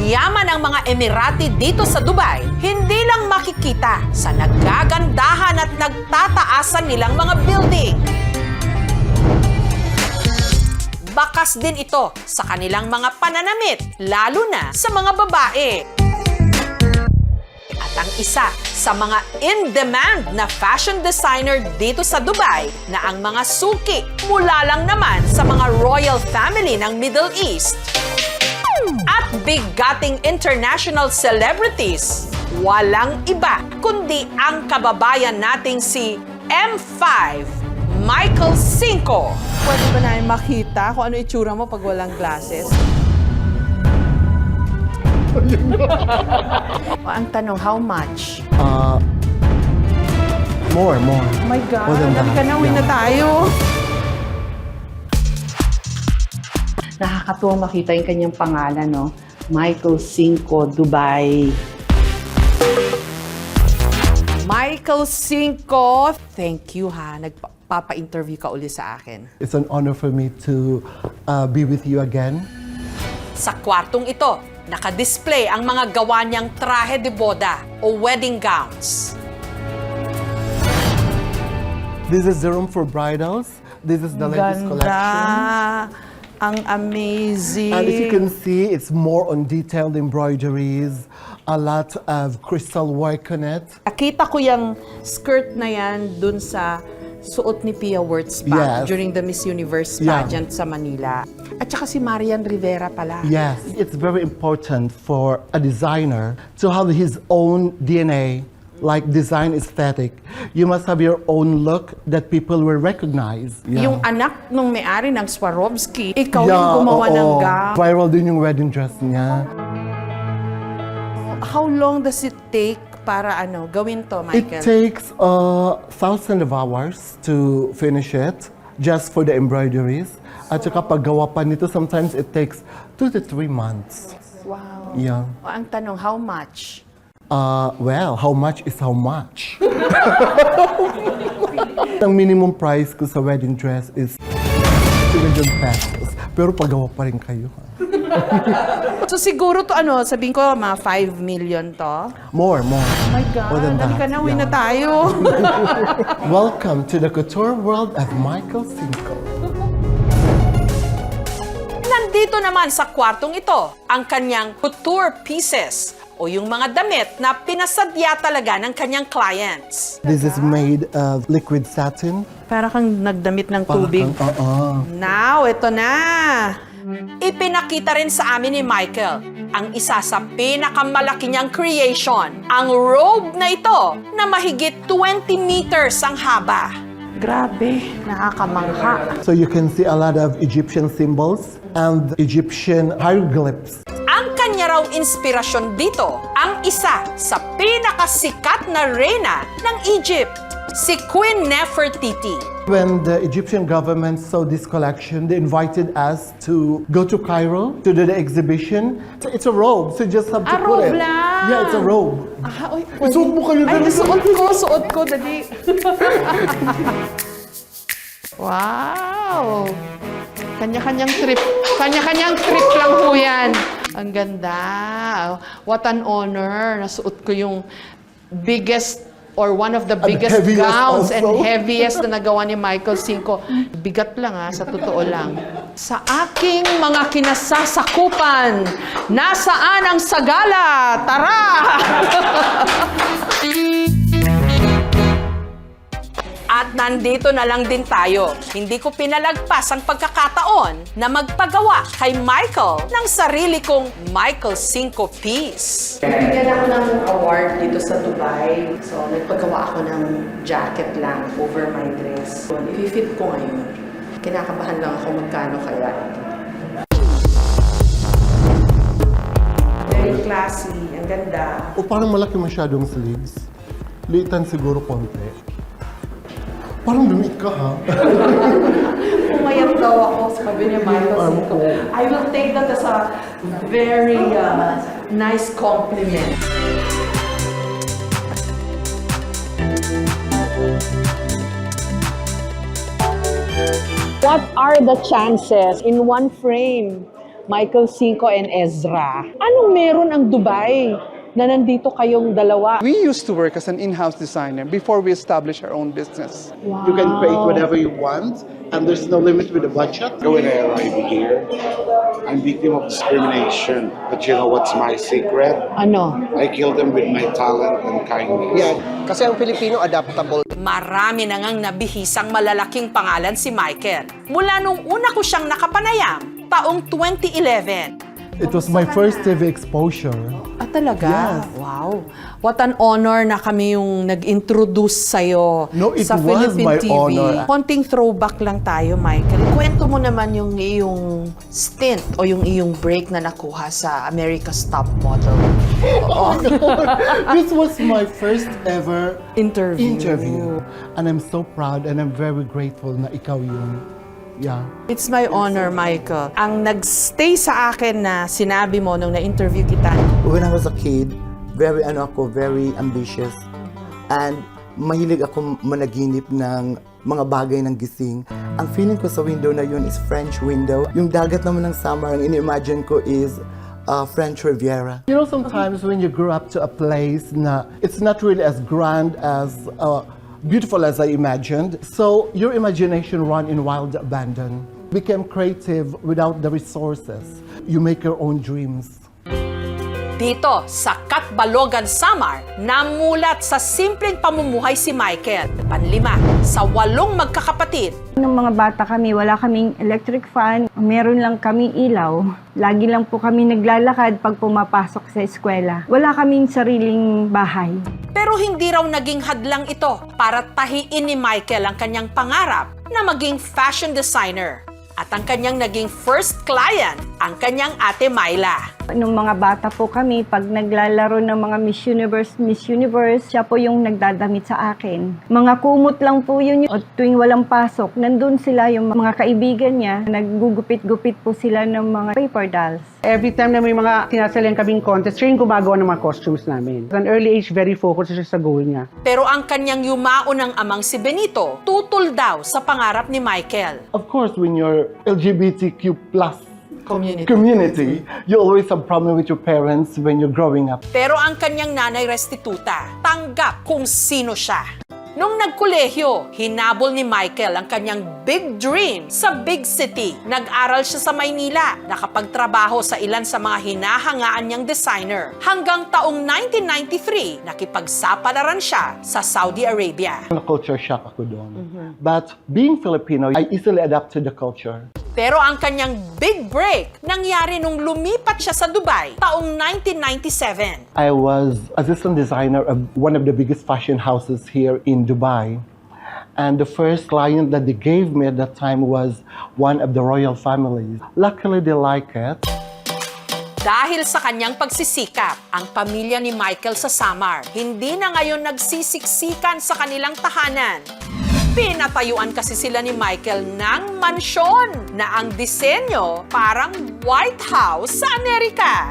yaman ng mga Emirati dito sa Dubai, hindi lang makikita sa nagagandahan at nagtataasan nilang mga building. Bakas din ito sa kanilang mga pananamit, lalo na sa mga babae. At ang isa sa mga in-demand na fashion designer dito sa Dubai na ang mga suki mula lang naman sa mga royal family ng Middle East. At bigating international celebrities, walang iba kundi ang kababayan nating si M5 Michael Cinco. Pwede ba namin makita kung ano itsura mo pag walang glasses? O, ang tanong, how much? More. Oh my God, More than dali that. ka na, uwi na Yeah. tayo. Nakakatuwang makita yung kanyang pangalan, no? Michael Cinco, Dubai. Michael Cinco, thank you ha. Nagpapa-interview ka uli sa akin. It's an honor for me to be with you again. Sa kwartong ito, nakadisplay ang mga gawa niyang trahe de boda o wedding gowns. This is the room for bridals. This is the latest collection. Ang amazing. And if you can see, it's more on detailed embroideries, a lot of crystal work on it. Nakita ko yung skirt na yan dun sa suot ni Pia Wurtz pa Yes. during the Miss Universe Yeah. pageant sa Manila. At saka si Marian Rivera pala. Yes, it's very important for a designer to have his own DNA, like design aesthetic. You must have your own look that people will recognize. Yeah. Yung anak nung may-ari ng Swarovski, ikaw yung gumawa ng oo. gown. Viral din yung wedding dress niya. How long does it take para gawin to, It Michael? takes 1,000 of hours to finish it, just for the embroideries. At saka paggawa pa nito, sometimes it takes 2 to 3 months. Wow. Yeah. O, ang tanong, how much? Well, how much is how much? Ang minimum price ko sa wedding dress is 200 pesos. Pero paggawa pa rin kayo. Ha? So siguro to sabihin ko, mga 5 million to? More. Oh my God, More than dali that, ka na, uwi yeah. na tayo. Welcome to the couture world of Michael Cinco. Nandito naman sa kwartong ito ang kanyang couture pieces o yung mga damit na pinasadya talaga ng kanyang clients. This is made of liquid satin. Para kang nagdamit ng tubig. Now, ito na. Ipinakita rin sa amin ni Michael ang isa sa pinakamalaki niyang creation, ang robe na ito na mahigit 20 meters ang haba. Grabe, nakakamangha. So you can see a lot of Egyptian symbols and Egyptian hieroglyphs. Ang kanya raw inspirasyon dito, ang isa sa pinakasikat na reyna ng Egypt, si Queen Nefertiti. When the Egyptian government saw this collection, they invited us to go to Cairo to do the exhibition. It's a robe, so you just have to put robe it. lang. Yeah, it's a robe. Uy, Isuot mo kayo Ay, dali. suot ko, dali. Wow! Kanya-kanyang trip lang po yan. Ang ganda. What an honor. Nasuot ko yung biggest or one of the biggest heaviest gowns and also. heaviest na nagawa ni Michael Cinco. Bigat lang sa totoo lang. Sa aking mga kinasasakupan, nasaan ang sagala? Tara! At nandito na lang din tayo. Hindi ko pinalagpas ang pagkakataon na magpagawa kay Michael ng sarili kong Michael Cinco piece. Bigyan ako ng award dito sa Dubai. So, nagpagawa ako ng jacket lang over my dress. So, i-fit ko ngayon. Kinakabahan lang ako magkano kaya. Very classy. Ang ganda. O parang malaki masyadong sleeves. Liitan siguro konti. Parang lumit ka, ha? Pumayat daw ako sa sabi ni Michael Cinco. I will take that as a very nice compliment. What are the chances in one frame Michael Cinco and Ezra. Anong meron ang Dubai na nandito kayong dalawa? We used to work as an in-house designer before we established our own business. You can create whatever you want, and there's no limit with the budget. When I arrived here, I'm victim of discrimination. But you know what's my secret? Ano? I kill them with my talent and kindness. Yeah, kasi ang Pilipino adaptable. Marami na ngang nabihisang malalaking pangalan si Michael. Mula nung una ko siyang nakapanayam, taong 2011. It was my first TV exposure. Ah, talaga? Yes. Wow. What an honor na kami yung nag-introduce sa'yo No, it sa was Philippine my TV. honor. Konting throwback lang tayo, Michael. Kwento mo naman yung iyong stint o yung iyong break na nakuha sa America's Top Model This was my first ever interview. And I'm so proud and I'm very grateful na ikaw yun. Yeah. It's my honor, Michael. Ang nagstay sa akin na sinabi mo nung na-interview kita, When I was a kid, very ambitious. And mahilig ako managinip ng mga bagay ng gising. Ang feeling ko sa window na yun is French window. Yung dagat naman ng summer, ang ini-imagine ko is French Riviera. You know, sometimes when you grow up to a place na it's not really as grand as beautiful as I imagined. So your imagination run in wild abandon. Became creative without the resources. You make your own dreams. Dito sa Catbalogan, Samar, namulat sa simpleng pamumuhay si Michael. Panlima, sa 8 magkakapatid. Nung mga bata kami, wala kaming electric fan, meron lang kaming ilaw. Lagi lang po kami naglalakad pag pumapasok sa eskwela. Wala kaming sariling bahay. Pero hindi raw naging hadlang ito para tahiin ni Michael ang kanyang pangarap na maging fashion designer. At ang kanyang naging first client, ang kanyang ate Myla. Nung mga bata po kami, pag naglalaro ng mga Miss Universe, siya po yung nagdadamit sa akin. Mga kumot lang po yun. O tuwing walang pasok, nandun sila yung mga kaibigan niya. Naggugupit-gupit po sila ng mga paper dolls. Every time na may mga sinasalihan kaming contest, siya yung gumagawa ng mga costumes namin. At an early age, very focused siya sa goal niya. Pero ang kanyang yumao ng amang si Benito, tutol daw sa pangarap ni Michael. Of course, when you're LGBTQ plus Community. community, you always have problem with your parents when you're growing up. Pero ang kanyang nanay restituta, tanggap kung sino siya. Nung nagkolehiyo, hinabol ni Michael ang kanyang big dream sa big city. Nag-aral siya sa Maynila, nakapagtrabaho sa ilan sa mga hinahangaan niyang designer. Hanggang taong 1993, nakipagsapalaran siya sa Saudi Arabia. Culture shock ako doon. But being Filipino, I easily adapt to the culture. Pero ang kanyang big break nangyari nung lumipat siya sa Dubai taong 1997. I was assistant designer of one of the biggest fashion houses here in Dubai. And the first client that they gave me at that time was one of the royal families. Luckily, they like it. Dahil sa kanyang pagsisikap, ang pamilya ni Michael sa Samar hindi na ngayon nagsisiksikan sa kanilang tahanan. Pinatayuan kasi sila ni Michael ng mansyon na ang disenyo parang White House sa Amerika.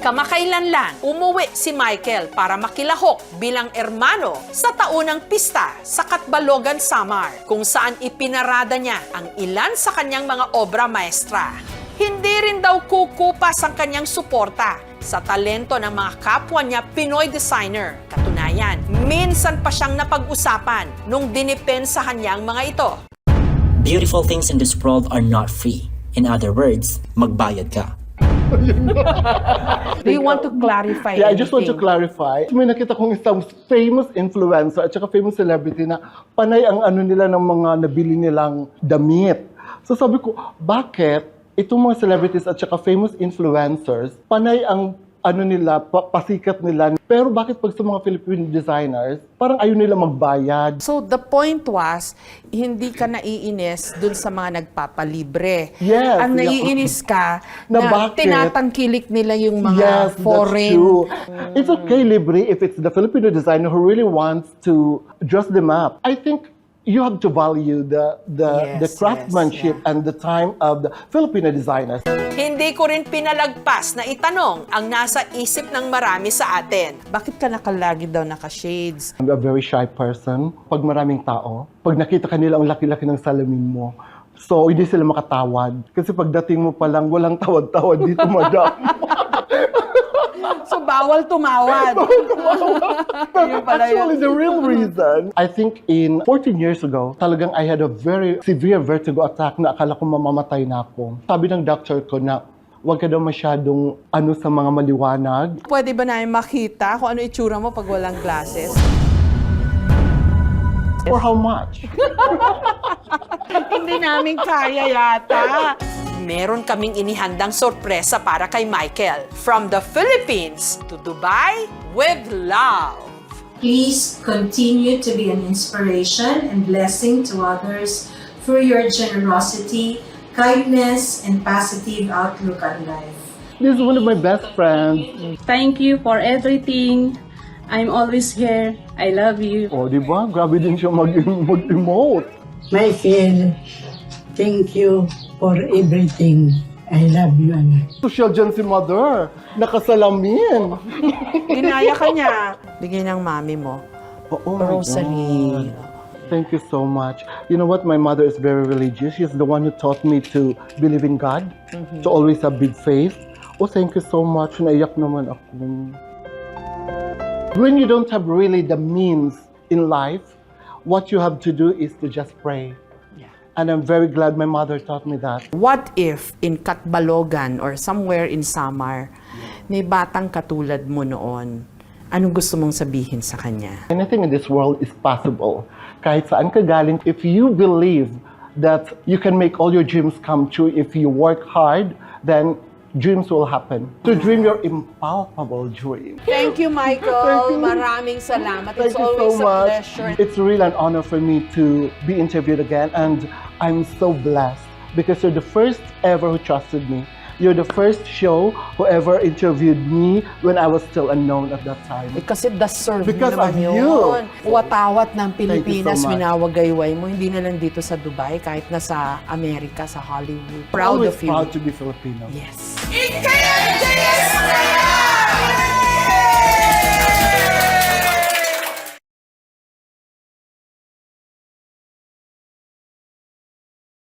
Kamakailan lang, umuwi si Michael para makilahok bilang ermano sa taunang pista sa Catbalogan, Samar, kung saan ipinarada niya ang ilan sa kanyang mga obra maestra. Hindi rin daw kukupas ang kanyang suporta sa talento ng mga kapwa niya Pinoy designer. Katunayan, minsan pa siyang napag-usapan nung dinipensahan niya ang mga ito. Beautiful things in this world are not free. In other words, magbayad ka. Do you want to clarify Yeah, I just want to anything? clarify. May nakita kong isang famous influencer at saka famous celebrity na panay ang ano nila ng mga nabili nilang damit. So sabi ko, bakit itong mga celebrities at saka famous influencers, panay ang ano nila, pasikat nila. Pero bakit pag sa mga Filipino designers, parang ayaw nila magbayad? So the point was, hindi ka naiinis dun sa mga nagpapalibre. Yes, Ang yeah. naiinis ka Na na bakit? tinatangkilik nila yung mga Yes, foreign. that's true. It's okay, libre, if it's the Filipino designer who really wants to dress them up. I think you have to value the Yes, craftsmanship yes, and the time of the Filipino designers. Hindi ko rin pinalagpas na itanong ang nasa isip ng marami sa atin. Bakit ka nakalagi daw naka-shades? I'm a very shy person. Pag maraming tao, pag nakita kanila ang laki-laki ng salamin mo, so hindi sila makatawad. Kasi pagdating mo pa lang, walang tawad-tawad dito, madam. So, bawal tumawad. Actually, the real reason, I think in 14 years ago, talagang I had a very severe vertigo attack na akala ko mamamatay na ako. Sabi ng doctor ko na, huwag ka daw masyadong sa mga maliwanag. Pwede ba namin makita kung ano itsura mo pag walang glasses? For how much? Hindi namin kaya yata. Meron kaming inihandang sorpresa para kay Michael. From the Philippines to Dubai with love. Please continue to be an inspiration and blessing to others through your generosity, kindness, and positive outlook on life. This is one of my best friends. Thank you for everything. I'm always here. I love you. O, di ba? Grabe din siya mag-emote. Michael, thank you for everything. I love you, anak. Social dyan si mother. Nakasalamin. Ginaya ka niya. Bigay ng mami mo. Oh my Rosary. God. Thank you so much. You know what? My mother is very religious. She's the one who taught me to believe in God, to always have big faith. Oh, thank you so much. Naiyak naman ako. When you don't have really the means in life, what you have to do is to just pray. And I'm very glad my mother taught me that. What if in Catbalogan or somewhere in Samar, may batang katulad mo noon? Anong gusto mong sabihin sa kanya? Anything in this world is possible. Kahit saan ka galing, if you believe that you can make all your dreams come true if you work hard, then dreams will happen. To dream your impalpable dream. Thank you, Michael. Maraming salamat. Thank It's you always so a much. pleasure. It's really an honor for me to be interviewed again, and I'm so blessed because you're the first ever who trusted me. You're the first show who ever interviewed me when I was still unknown at that time. Kasi deserve Because mo naman of yun. you. Watawat ng Thank you so Pilipinas, much. minawagayway mo. Hindi na lang dito sa Dubai, kahit na sa Amerika, sa Hollywood. Proud Always of you. proud to be Filipino. Yes. Ika